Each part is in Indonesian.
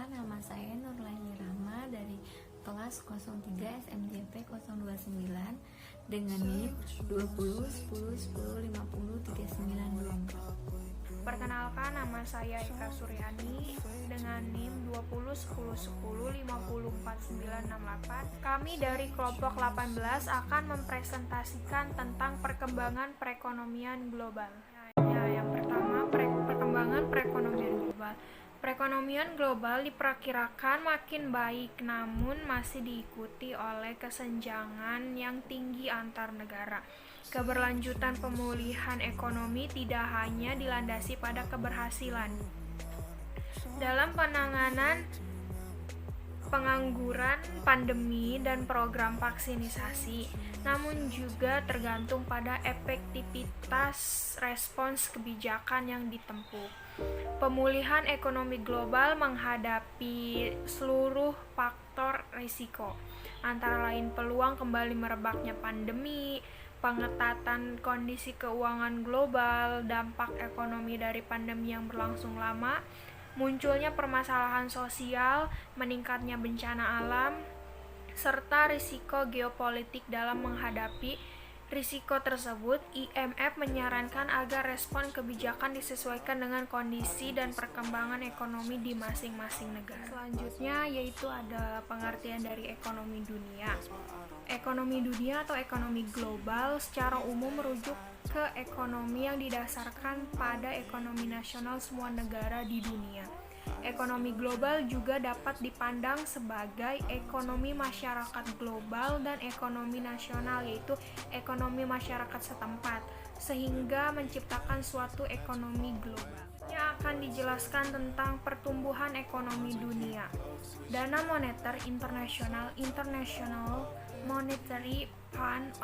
Perkenalkan, nama saya Nurlaini Rahma dari kelas 03 SMJP 029 dengan NIM 20 10 10 50 3924. Perkenalkan, nama saya Eka Suryani dengan NIM 20 10 10 50 4968. Kami dari kelompok 18 akan mempresentasikan tentang perkembangan perekonomian global. Yang pertama, perkembangan perekonomian global. Perekonomian global diperkirakan makin baik, namun masih diikuti oleh kesenjangan yang tinggi antar negara. Keberlanjutan pemulihan ekonomi tidak hanya dilandasi pada keberhasilan dalam penanganan pengangguran, pandemi, dan program vaksinisasi, namun juga tergantung pada efektivitas respons kebijakan yang ditempuh. Pemulihan ekonomi global menghadapi seluruh faktor risiko, antara lain peluang kembali merebaknya pandemi, pengetatan kondisi keuangan global, dampak ekonomi dari pandemi yang berlangsung lama, munculnya permasalahan sosial, meningkatnya bencana alam, serta risiko geopolitik. Dalam menghadapi risiko tersebut, IMF menyarankan agar respon kebijakan disesuaikan dengan kondisi dan perkembangan ekonomi di masing-masing negara. Selanjutnya yaitu ada pengertian dari ekonomi dunia. Ekonomi dunia atau ekonomi global secara umum merujuk ke ekonomi yang didasarkan pada ekonomi nasional semua negara di dunia. Ekonomi global juga dapat dipandang sebagai ekonomi masyarakat global dan ekonomi nasional, yaitu ekonomi masyarakat setempat, sehingga menciptakan suatu ekonomi global. Yang akan dijelaskan tentang pertumbuhan ekonomi dunia. Dana moneter internasional, International Monetary Fund,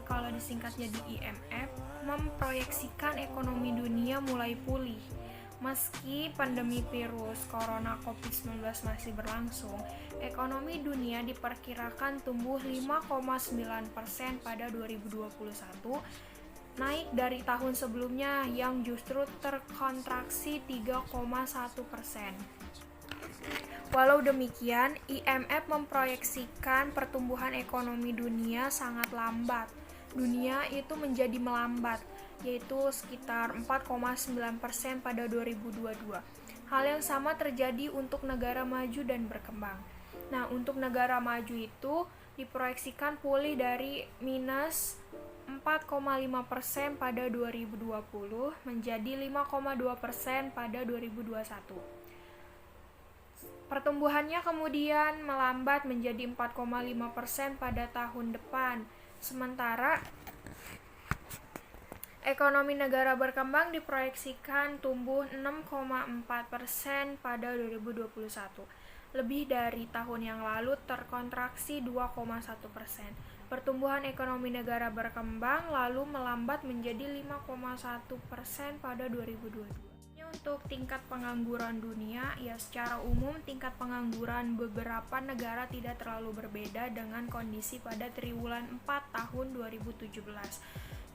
kalau disingkatnya di IMF, memproyeksikan ekonomi dunia mulai pulih. Meski pandemi virus corona COVID-19 masih berlangsung, ekonomi dunia diperkirakan tumbuh 5,9% pada 2021, naik dari tahun sebelumnya yang justru terkontraksi 3,1%. Walau demikian, IMF memproyeksikan pertumbuhan ekonomi dunia sangat lambat. Dunia itu menjadi melambat, yaitu sekitar 4,9% pada 2022. Hal yang sama terjadi untuk negara maju dan berkembang. Nah, untuk negara maju itu diproyeksikan pulih dari minus 4,5% pada 2020 menjadi 5,2% pada 2021. Pertumbuhannya kemudian melambat menjadi 4,5% pada tahun depan. Sementara ekonomi negara berkembang diproyeksikan tumbuh 6,4% pada 2021. Lebih dari tahun yang lalu terkontraksi 2,1%. Pertumbuhan ekonomi negara berkembang lalu melambat menjadi 5,1% pada 2022. Untuk tingkat pengangguran dunia, ya secara umum tingkat pengangguran beberapa negara tidak terlalu berbeda dengan kondisi pada triwulan 4 tahun 2017.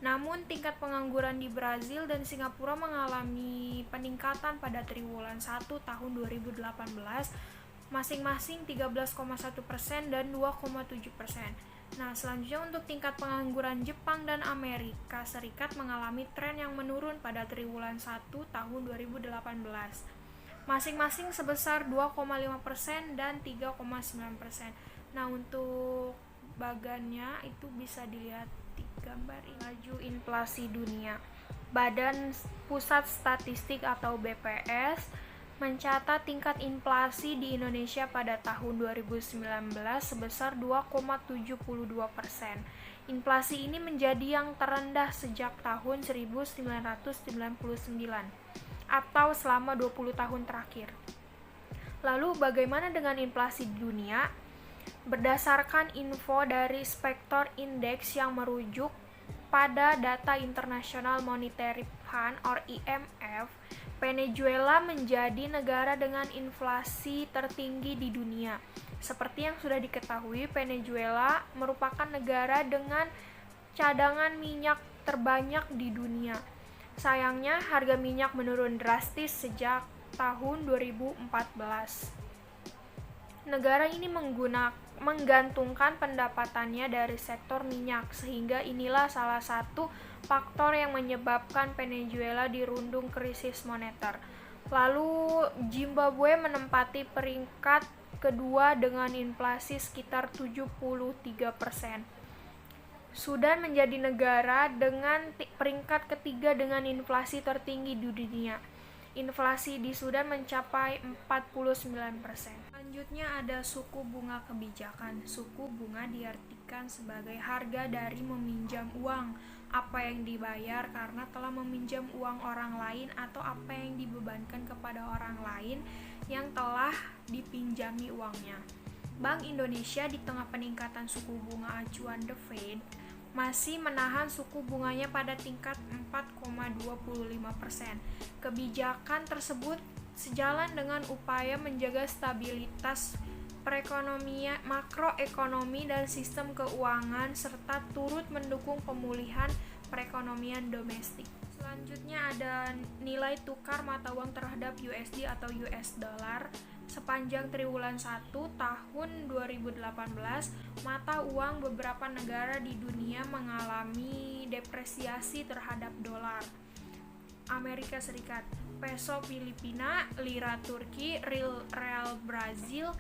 Namun tingkat pengangguran di Brazil dan Singapura mengalami peningkatan pada triwulan 1 tahun 2018, masing-masing 13,1% dan 2,7%. Nah, selanjutnya untuk tingkat pengangguran Jepang dan Amerika Serikat mengalami tren yang menurun pada triwulan 1 tahun 2018, masing-masing sebesar 2,5% dan 3,9%. Nah, untuk bagannya itu bisa dilihat di gambar ini. Laju inflasi dunia. Badan Pusat Statistik atau BPS mencatat tingkat inflasi di Indonesia pada tahun 2019 sebesar 2,72%. Inflasi ini menjadi yang terendah sejak tahun 1999 atau selama 20 tahun terakhir. Lalu bagaimana dengan inflasi di dunia? Berdasarkan info dari Spector Index yang merujuk pada data International Monetary Fund or IMF, Venezuela menjadi negara dengan inflasi tertinggi di dunia. Seperti yang sudah diketahui, Venezuela merupakan negara dengan cadangan minyak terbanyak di dunia. Sayangnya, harga minyak menurun drastis sejak tahun 2014. Negara ini menggantungkan pendapatannya dari sektor minyak, sehingga inilah salah satu faktor yang menyebabkan Venezuela dirundung krisis moneter. Lalu Zimbabwe menempati peringkat kedua dengan inflasi sekitar 73%. Sudan menjadi negara dengan peringkat ketiga dengan inflasi tertinggi di dunia. Inflasi di Sudan mencapai 49%. Selanjutnya ada suku bunga kebijakan. Suku bunga diartikan sebagai harga dari meminjam uang, apa yang dibayar karena telah meminjam uang orang lain atau apa yang dibebankan kepada orang lain yang telah dipinjami uangnya. Bank Indonesia di tengah peningkatan suku bunga acuan The Fed masih menahan suku bunganya pada tingkat 4,25%. Kebijakan tersebut sejalan dengan upaya menjaga stabilitas perekonomian, makroekonomi dan sistem keuangan serta turut mendukung pemulihan perekonomian domestik. Selanjutnya ada nilai tukar mata uang terhadap USD atau US dollar. Sepanjang triwulan 1 tahun 2018, mata uang beberapa negara di dunia mengalami depresiasi terhadap dolar Amerika Serikat, peso Filipina, lira Turki, real Brazil,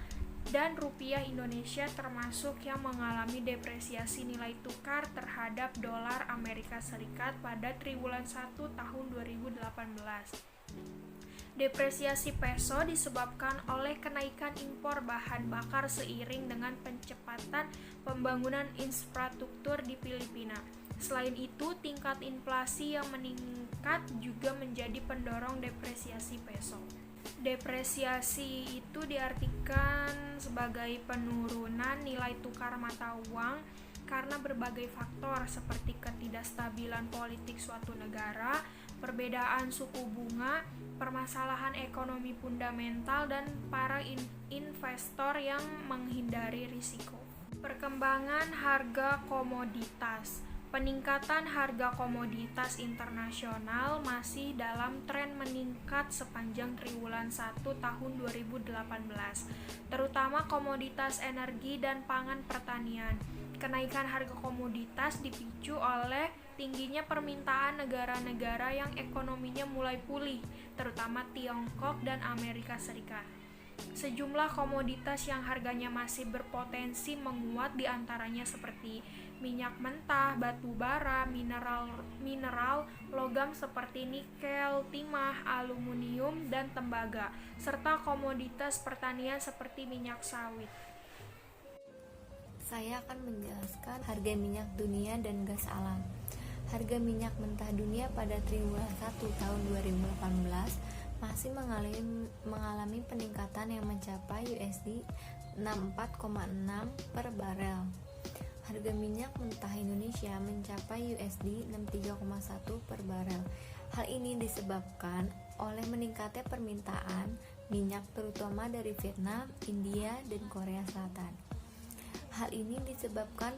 dan rupiah Indonesia termasuk yang mengalami depresiasi nilai tukar terhadap dolar Amerika Serikat pada triwulan 1 tahun 2018. Depresiasi peso disebabkan oleh kenaikan impor bahan bakar seiring dengan percepatan pembangunan infrastruktur di Filipina. Selain itu, tingkat inflasi yang meningkat juga menjadi pendorong depresiasi peso. Depresiasi itu diartikan sebagai penurunan nilai tukar mata uang karena berbagai faktor seperti ketidakstabilan politik suatu negara, perbedaan suku bunga, permasalahan ekonomi fundamental, dan para investor yang menghindari risiko. Perkembangan harga komoditas. Peningkatan harga komoditas internasional masih dalam tren meningkat sepanjang triwulan 1 tahun 2018, terutama komoditas energi dan pangan pertanian. Kenaikan harga komoditas dipicu oleh tingginya permintaan negara-negara yang ekonominya mulai pulih, terutama Tiongkok dan Amerika Serikat. Sejumlah komoditas yang harganya masih berpotensi menguat diantaranya seperti minyak mentah, batu bara, mineral, logam seperti nikel, timah, aluminium, dan tembaga, serta komoditas pertanian seperti minyak sawit. Saya akan menjelaskan harga minyak dunia dan gas alam. Harga minyak mentah dunia pada triwulan 1 tahun 2018 masih mengalami peningkatan yang mencapai USD 64,6 per barel. Harga minyak mentah Indonesia mencapai USD 63,1 per barel. Hal ini disebabkan oleh meningkatnya permintaan minyak terutama dari Vietnam, India, dan Korea Selatan. Hal ini disebabkan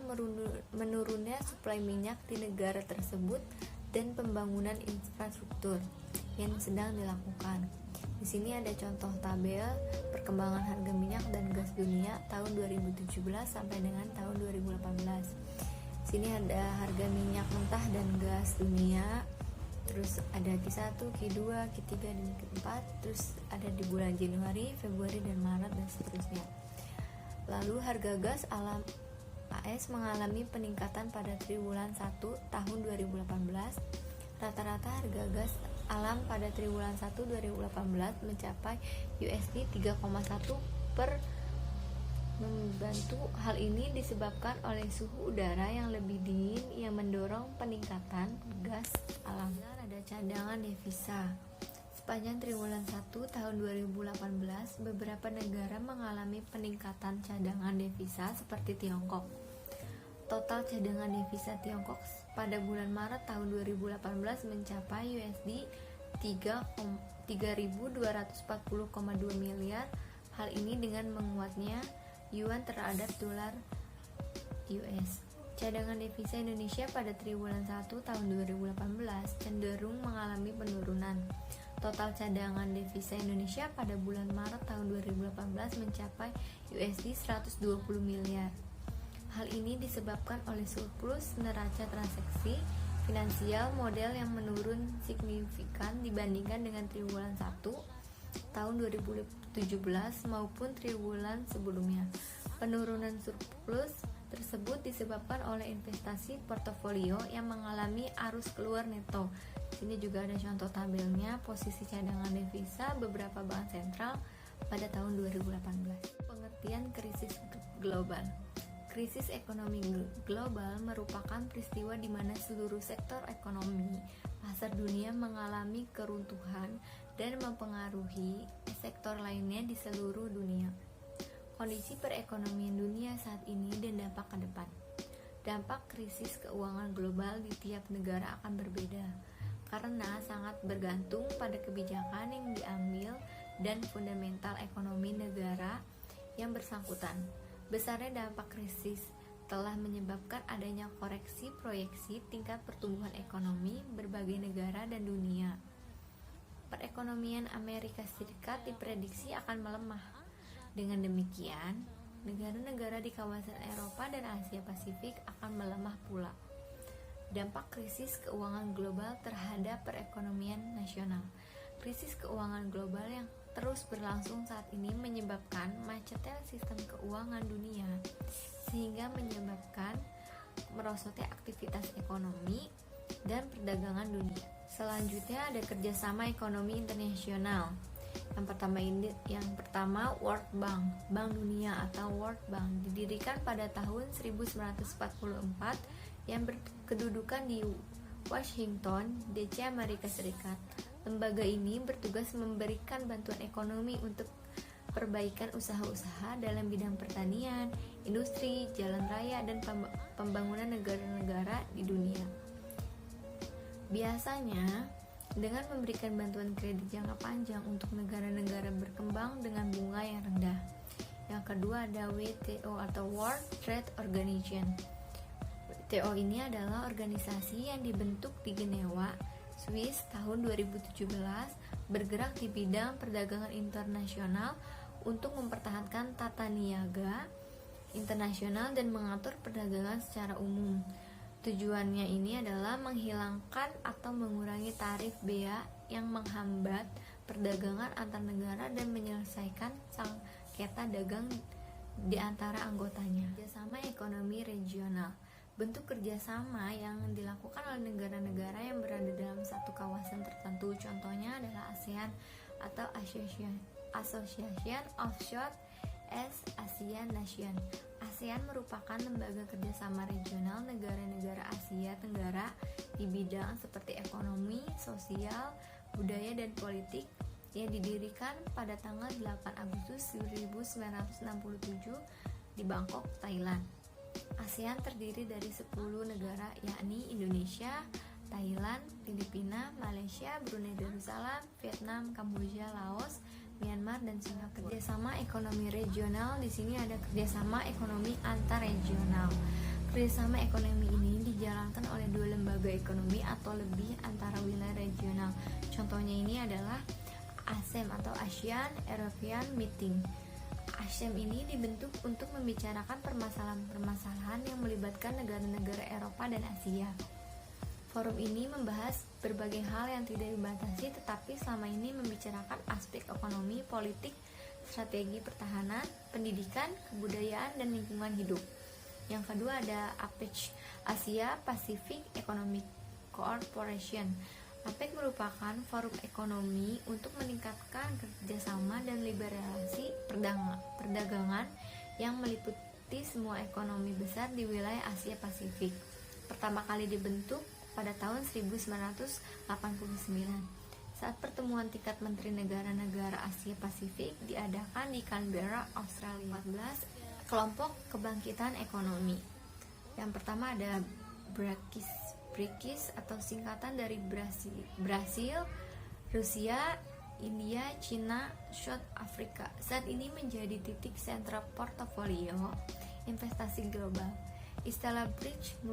menurunnya suplai minyak di negara tersebut dan pembangunan infrastruktur yang sedang dilakukan. Di sini ada contoh tabel perkembangan harga minyak dan gas dunia tahun 2017 sampai dengan tahun 2018. Sini ada harga minyak mentah dan gas dunia, terus ada Q1, Q2, Q3, dan Q4, terus ada di bulan Januari, Februari, dan Maret, dan seterusnya. Lalu harga gas alam AS mengalami peningkatan pada triwulan 1 tahun 2018. Rata-rata harga gas alam pada triwulan 1 2018 mencapai USD 3,1 per membantu. Hal ini disebabkan oleh suhu udara yang lebih dingin yang mendorong peningkatan gas alam. Ada cadangan devisa. Sepanjang triwulan 1 tahun 2018, beberapa negara mengalami peningkatan cadangan devisa seperti Tiongkok. Total cadangan devisa Tiongkok pada bulan Maret tahun 2018 mencapai USD 3.240,2 miliar. Hal ini dengan menguatnya yuan terhadap dolar US. Cadangan devisa Indonesia pada triwulan 1 tahun 2018 cenderung mengalami penurunan. Total cadangan devisa Indonesia pada bulan Maret tahun 2018 mencapai USD 120 miliar. Hal ini disebabkan oleh surplus neraca transaksi finansial modal yang menurun signifikan dibandingkan dengan triwulan 1 tahun 2017 maupun triwulan sebelumnya. Penurunan surplus tersebut disebabkan oleh investasi portofolio yang mengalami arus keluar neto. Sini juga ada contoh tabelnya posisi cadangan devisa beberapa bank sentral pada tahun 2018. Pengertian krisis global. Krisis ekonomi global merupakan peristiwa di mana seluruh sektor ekonomi pasar dunia mengalami keruntuhan dan mempengaruhi sektor lainnya di seluruh dunia. Kondisi perekonomian dunia saat ini dan dampak ke depan. Dampak krisis keuangan global di tiap negara akan berbeda karena sangat bergantung pada kebijakan yang diambil dan fundamental ekonomi negara yang bersangkutan. Besarnya dampak krisis telah menyebabkan adanya koreksi proyeksi tingkat pertumbuhan ekonomi berbagai negara dan dunia. Perekonomian Amerika Serikat diprediksi akan melemah. Dengan demikian, negara-negara di kawasan Eropa dan Asia Pasifik akan melemah pula. Dampak krisis keuangan global terhadap perekonomian nasional. Krisis keuangan global yang terus berlangsung saat ini menyebabkan macetnya sistem keuangan dunia, sehingga menyebabkan merosotnya aktivitas ekonomi dan perdagangan dunia. Selanjutnya ada kerjasama ekonomi internasional. Yang pertama World Bank, Bank Dunia atau World Bank didirikan pada tahun 1944 yang berkedudukan di Washington, DC, Amerika Serikat. Lembaga ini bertugas memberikan bantuan ekonomi untuk perbaikan usaha-usaha dalam bidang pertanian, industri, jalan raya, dan pembangunan negara-negara di dunia. Biasanya dengan memberikan bantuan kredit jangka panjang untuk negara-negara berkembang dengan bunga yang rendah. Yang kedua ada WTO atau World Trade Organization. WTO ini adalah organisasi yang dibentuk di Jenewa, Swiss tahun 2017, bergerak di bidang perdagangan internasional untuk mempertahankan tata niaga internasional dan mengatur perdagangan secara umum. Tujuannya ini adalah menghilangkan atau mengurangi tarif bea yang menghambat perdagangan antar negara dan menyelesaikan sengketa dagang di antara anggotanya. Kerjasama ekonomi regional. Bentuk kerjasama yang dilakukan oleh negara-negara yang berada dalam satu kawasan tertentu. Contohnya adalah ASEAN atau Association of Southeast Asian Nations. ASEAN merupakan lembaga kerjasama regional negara-negara Asia Tenggara di bidang seperti ekonomi, sosial, budaya, dan politik yang didirikan pada tanggal 8 Agustus 1967 di Bangkok, Thailand. ASEAN terdiri dari 10 negara yakni Indonesia, Thailand, Filipina, Malaysia, Brunei Darussalam, Vietnam, Kamboja, Laos, Myanmar, dan Singapura. Kerjasama ekonomi regional, di sini ada kerjasama ekonomi antar regional. Kerjasama ekonomi ini dijalankan oleh dua lembaga ekonomi atau lebih antara wilayah regional. Contohnya ini adalah ASEM atau ASEAN European Meeting. ASEM ini dibentuk untuk membicarakan permasalahan-permasalahan yang melibatkan negara-negara Eropa dan Asia. Forum ini membahas berbagai hal yang tidak dibatasi, tetapi selama ini membicarakan aspek ekonomi, politik, strategi pertahanan, pendidikan, kebudayaan, dan lingkungan hidup. Yang kedua ada APEC, Asia Pacific Economic Cooperation. APEC merupakan forum ekonomi untuk meningkatkan kerjasama dan liberalisasi perdagangan yang meliputi semua ekonomi besar di wilayah Asia Pasifik. Pertama kali dibentuk pada tahun 1989 saat pertemuan tingkat menteri negara-negara Asia Pasifik diadakan di Canberra, Australia. 14. Kelompok kebangkitan ekonomi. Yang pertama ada BRICS atau singkatan dari Brasil, Rusia, India, Cina, South Africa. Saat ini menjadi titik sentra portofolio investasi global. Istilah BRICS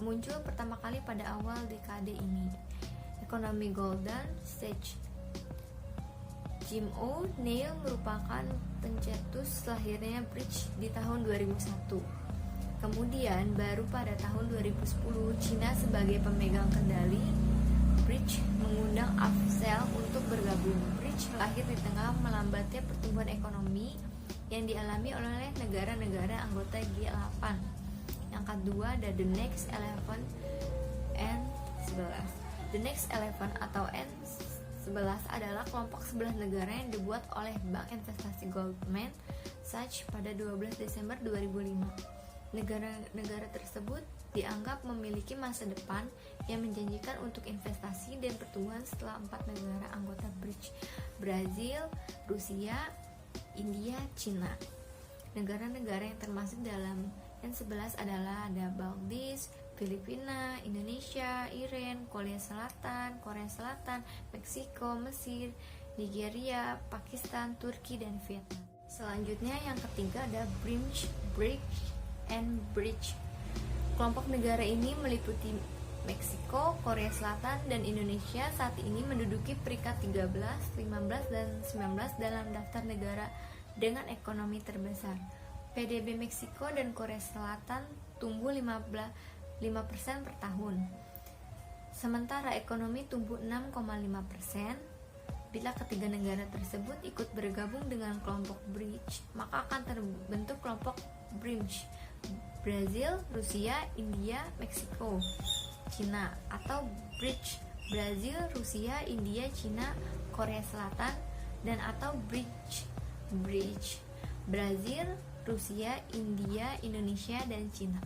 muncul pertama kali pada awal dekade ini. Ekonomi Golden Stage Jim O'Neill merupakan pencetus lahirnya Bridge di tahun 2001. Kemudian baru pada tahun 2010 Cina sebagai pemegang kendali Bridge mengundang Afcel untuk bergabung. Bridge lahir di tengah melambatnya pertumbuhan ekonomi yang dialami oleh negara-negara anggota G8. Yang kedua ada The Next 11 N11. The Next 11 atau N11 adalah kelompok 11 negara yang dibuat oleh Bank Investasi Goldman Sachs pada 12 Desember 2005. Negara-negara tersebut dianggap memiliki masa depan yang menjanjikan untuk investasi dan pertumbuhan setelah 4 negara anggota Bridge: Brazil, Rusia, India, Cina. Negara-negara yang termasuk dalam N11 adalah ada Maldives, Filipina, Indonesia, Iran, Korea Selatan, Meksiko, Mesir, Nigeria, Pakistan, Turki, dan Vietnam. Selanjutnya yang ketiga ada Bridge and Bridge. Kelompok negara ini meliputi Meksiko, Korea Selatan, dan Indonesia saat ini menduduki peringkat 13, 15, dan 19 dalam daftar negara dengan ekonomi terbesar. PDB Meksiko dan Korea Selatan tumbuh 5% per tahun. Sementara ekonomi tumbuh 6,5%. Bila ketiga negara tersebut ikut bergabung dengan kelompok Bridge, maka akan terbentuk kelompok Bridge: Brazil, Rusia, India, Meksiko, Cina, atau Bridge: Brazil, Rusia, India, Cina, Korea Selatan, dan atau Bridge: Brazil, Rusia, India, Indonesia, dan Cina.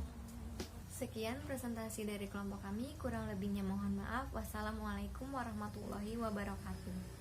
Sekian presentasi dari kelompok kami, kurang lebihnya mohon maaf. Wassalamualaikum warahmatullahi wabarakatuh.